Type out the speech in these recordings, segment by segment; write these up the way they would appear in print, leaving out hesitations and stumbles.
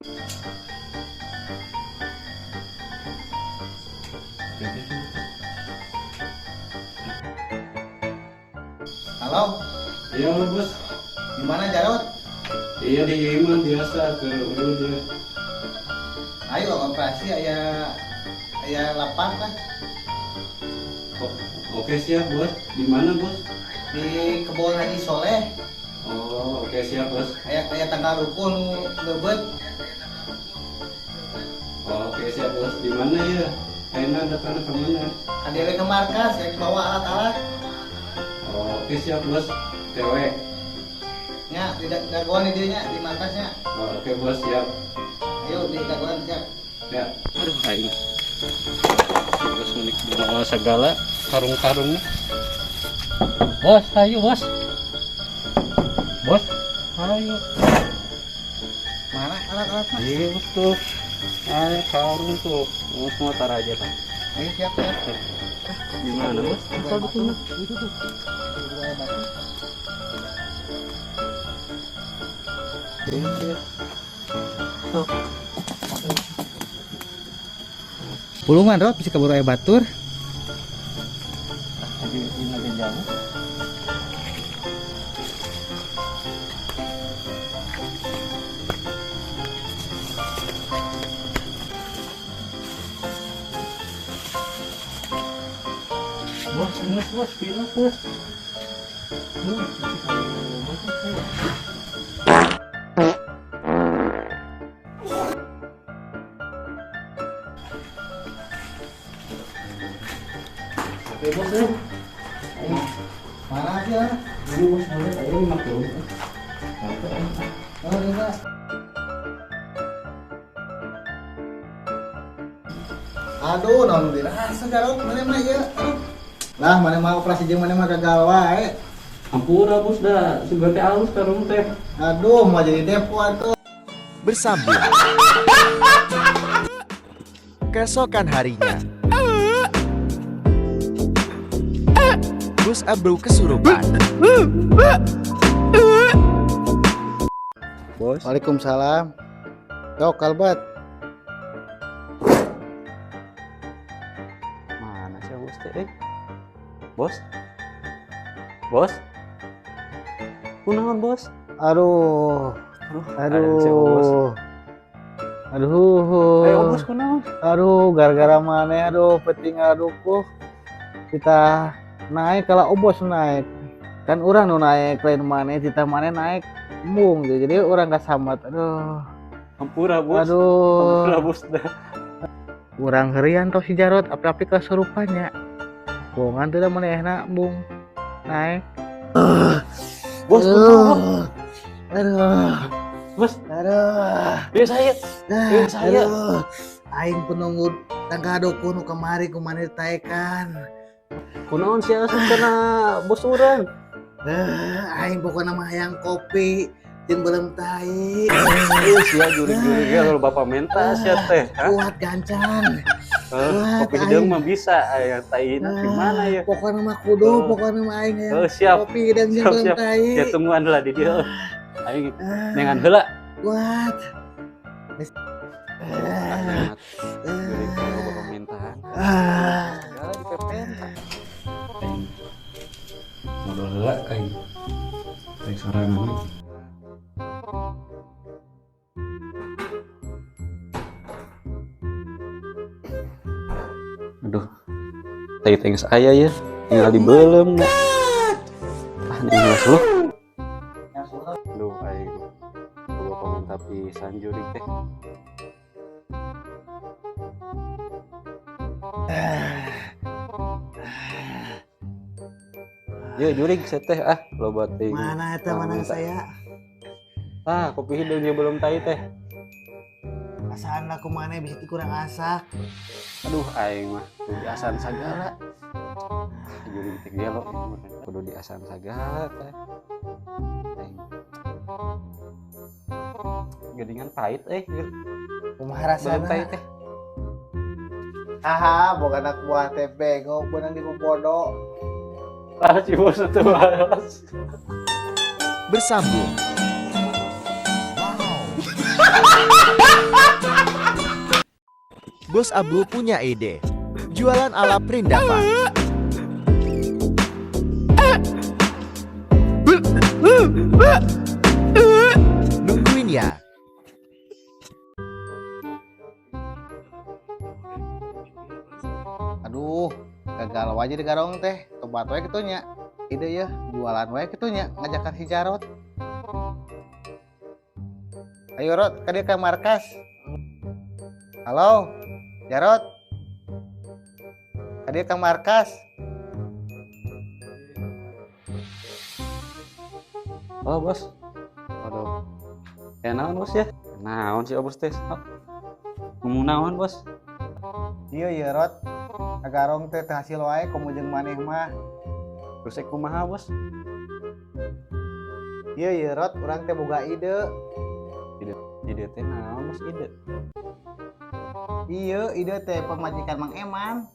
Halo, Iya bos, gimana Jarot? iya di Iman biasa ke urut dia. Ayo operasi ayah lapak lah Oh, oke siap bos. Di mana bos? di kebun Haji Soleh. Oh oke siap bos. Ayah tanggal rukun ngebet. Oh, oke siap bos. Di mana ya? Enak datang ke mana? Hadir ke markas, yang bawa alat-alat. Oh, oke siap bos. Cewek. Nya, di dagoan di dinya, di markasnya. Oh, oke bos siap. Ayo di dagoan siap. Ya. Aduh aing. Bos menik bawa segala karung-karungnya. Bos, ayo bos. Bos, ayo. Mana alat-alatnya? Iya betul. Ayo karung tuh. Bos mau tar aja kan. Ayo siap siap. Gimana bos? Apa betul? Itu tuh. Pulungan Rod bisa kabur ayah batur. Ini agak jauh. Bos, ingat bos, pilih bos. Oke bos ya. Mana sih ya? Ini bos boleh ayo ini mak turun. Oh, enggak. Aduh, naon dirasa Jarot, mana mah ya. Lah, mana mah operasi jeung mana mah gagal wae. Ampura bos dah, sudah teh alus karung teh. Aduh, mau jadi depo atuh. Bersambung. Keesokan harinya, Gus Abru kesurupan. Bos, Waalaikumsalam. Yo, kalbat. mana sih bos teh? Bos? Bos? Kunaon bos? Aduh, Ada si bos. aduh, Bos kunaon? aduh, gara-gara mana? Aduh, penting aduh kok kita naik kalau obos naik kan orang nu naik lain mana kita mana naik embung gitu. Jadi orang gak sambat. Aduh, Ampura bos. aduh, Ampura bos dah. orang herian toh si Jarot api-api kesurupannya. Bongan tidak mana enak bung naik. Bos kunaon? Aduh, Bos, aduh. dia saya. Saya. Aduh, aing penunggu tangga dukun nu kemari kumana ditaekan. Kunaon sih asup kena bos urang? Aing pokoknya mah hayang kopi jeung belum tai. Sia jurig-jurig ya kalau bapak minta sia teh. Kuat gancan. Kopi hidung mah bisa aya taina di mana ya? Pokoknya mah kudu, pokoknya mah aing hayang Siap. kopi dan jeung Siap, belum siap. tai. Ya tungguan lah di dia. Aing nengan heula. Kuat. Jurig kalau bapak minta. Segala dipepen. Modal heula aing. Teh sorangan. Aduh, teh saya ya, tinggal di belum. Ini gelas lu. Aduh, aing. Coba komentar pisan jurig teh. Ya jurig saya teh loba teh. Mana eta mana saya? Kopi hidungnya belum tai teh. Asaan aku mana bisa kurang asak. Aduh, aing mah kudu diasan sagala. Jurig teh gelo kudu diasan sagala teh. Aing. Gedingan pahit Kumaha belum tai rasana? teh. Haha, boga anak buah teh bego beunang di Pupodo. Si bos itu balas. Bersambung. Wow. Bos Abdul punya ide. Jualan ala perindavan. Nungguin ya. Aduh, gagal aja di garong teh. Tobat wae kitunya. Ide ya, jualan wae kitunya ngajakan si Jarot. Ayo Rot, ka dieu ka markas. Halo, Jarot. Ka dieu ka markas. Oh bos, waduh, naon bos ya? Naon sih bos teh? Ngomong naon bos? Iya ya Rot. Kagarong teh teu hasil wae komo jeung maneh mah. Terus kumaha bos? Iya ya Rot, urang teh boga ide. Ide teh naon bos ide? Iya, ide teh pemajikan Mang Eman.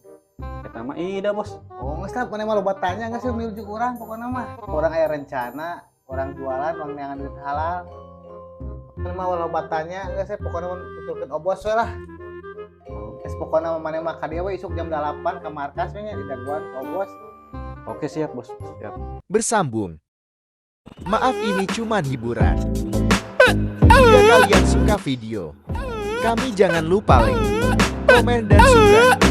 Eta mah ide bos. Oh, geus tah maneh mah loba tanya geus milujuk urang pokona mah. Urang aya rencana, orang jualan uang neangan duit halal. Maneh mah loba tanya geus pokona nutulkeun obos we lah. Geus pokona maneh mah ka dieu we isuk jam 8 ka markas we nya di daguan ka obos. Oke siap bos, siap. Bersambung. Maaf ini cuman hiburan. Jika kalian suka video kami, jangan lupa like, komen, dan subscribe.